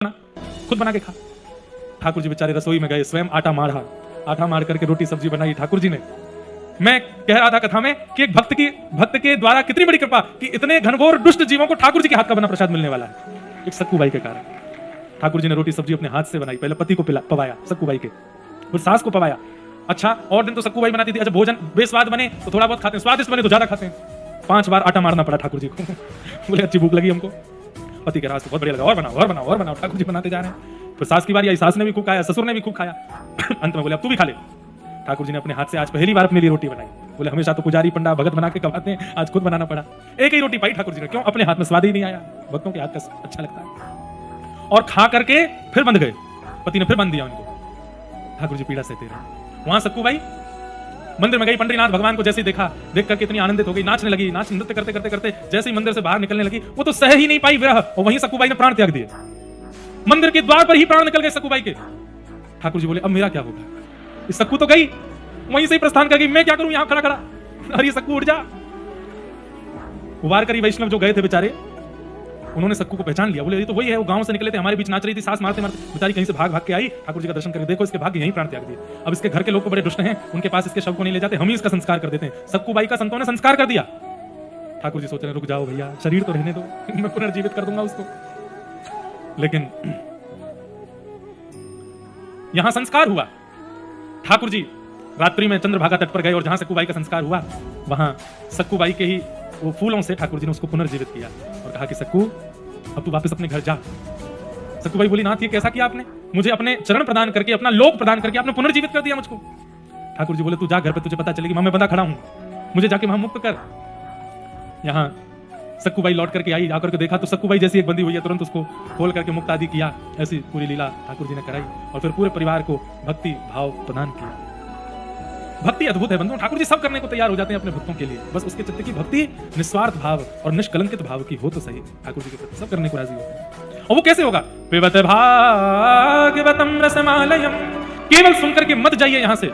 खुद बना के खा। ठाकुर जी बेचारे रसोई में गए, स्वयं आटा मार करके रोटी सब्जी बनाई ठाकुर जी ने। मैं कह रहा था कथा में कि एक भक्त के द्वारा कितनी बड़ी कृपा कि इतने घनघोर दुष्ट जीवों को ठाकुर जी के हाथ का बना प्रसाद मिलने वाला है, एक सक्कूबाई के कारण। ठाकुर जी ने रोटी सब्जी अपने हाथ से बनाई, पहले पति को पवाया सक्कूबाई के, फिर सास को पवाया। अच्छा, और दिन तो सक्कूबाई बनाती थी। अच्छा, भोजन बेस्वाद बने तो थोड़ा बहुत खाते हैं, स्वादिष्ट बने तो ज्यादा खाते हैं। 5 बार आटा मारना पड़ा ठाकुर जी को। बोले अच्छी भूख लगी हमको। पति के राज बहुत बढ़िया लगा, और बनाओ। ठाकुर जी बनाते जा रहे हैं। फिर सास की बारी आई, सास ने भी खूब खाया, ससुर ने भी खूब खाया। अंत में बोले अब तू भी खा ले। ठाकुर जी ने अपने हाथ से आज पहली बार अपने लिए रोटी बनाई। बोले हमेशा तो पुजारी पंडा भगत बना के खवाते हैं, आज खुद बनाना पड़ा। एक ही रोटी पाई ठाकुर जी ने, क्यों? अपने हाथ में स्वाद ही नहीं आया। भक्तों के हाथ का अच्छा लगता है। और खा करके फिर बंध गए। पति ने फिर बंध दिया उनको। ठाकुर जी पीड़ा सहते रहे। वहां सक्कूबाई मंदिर में गई, पंडरीनाथ भगवान को जैसे ही देखा, देख करके इतनी आनंदित हो गई, नाचने लगी। नृत्य करते जैसे ही मंदिर से बाहर निकलने लगी, वो तो सह ही नहीं पाई विरह, और वहीं सक्कूबाई ने प्राण त्याग दिए। मंदिर के द्वार पर ही प्राण निकल गए सक्कूबाई के। ठाकुर जी बोले अब मेरा क्या होगा? इस सक्कू तो गई, वहीं से ही प्रस्थान कर गई, मैं क्या करूं यहां खड़ा? अरे सक्कू उठ जा। उबार करी वैष्णव जो गए थे बेचारे, उन्होंने सक्कू को पहचान लिया। बोले ये तो वही है, वो गांव से निकले थे, हमारे बीच नाच रही थी, सास मारते बेचारी कहीं से भाग के आई। ठाकुर जी का दर्शन करके देखो इसके भाग्य यहीं प्राण त्याग दिए। अब इसके घर के लोग तो बड़े दुष्ट हैं, उनके पास इसके शव को नहीं ले जाते, हम ही इसका संस्कार कर देते हैं। सक्कूबाई का संतों ने संस्कार कर दिया। ठाकुर जी सोच रहे रुक जाओ भैया, शरीर तो रहने दो, मैं पुनर्जीवित कर दूंगा उसको। लेकिन यहां संस्कार हुआ। ठाकुर जी रात्रि में चंद्रभागा तट पर गए और जहां सक्कूबाई का संस्कार हुआ, वहां सक्कूबाई के ही वो फूलों से ठाकुर जी ने उसको पुनर्जीवित किया और कहा कि सक्कू अब तू वापस अपने घर जा। सक्कूबाई बोली नाथ ये कैसा किया आपने? मुझे अपने चरण प्रदान करके, अपना लोक प्रदान करके आपने पुनर्जीवित कर दिया मुझको। ठाकुर जी बोले तू जा घर पे, तुझे पता चलेगी मैं बंधा खड़ा हूं, मुझे जाके वहां मुक्त कर। यहां सक्कूबाई लौट करके आई, आकर के देखा तो सक्कूबाई जैसी एक बंदी हुई है, तुरंत उसको खोल करके मुक्त आदि किया। ऐसी पूरी लीला ठाकुर जी ने कराई और फिर पूरे परिवार को भक्ति भाव प्रदान किया। भक्ति अद्भुत है बंधुओं, ठाकुर जी सब करने को तैयार हो जाते हैं अपने भक्तों के लिए, बस उसके चित्त की भक्ति निस्वार्थ भाव और निष्कलंकित भाव की हो तो सही। ठाकुर जी के प्रति सब करने को राजी होते हैं। और वो कैसे होगा? पिबत भागवतम रसमालयम, केवल सुनकर के मत जाइए यहां से।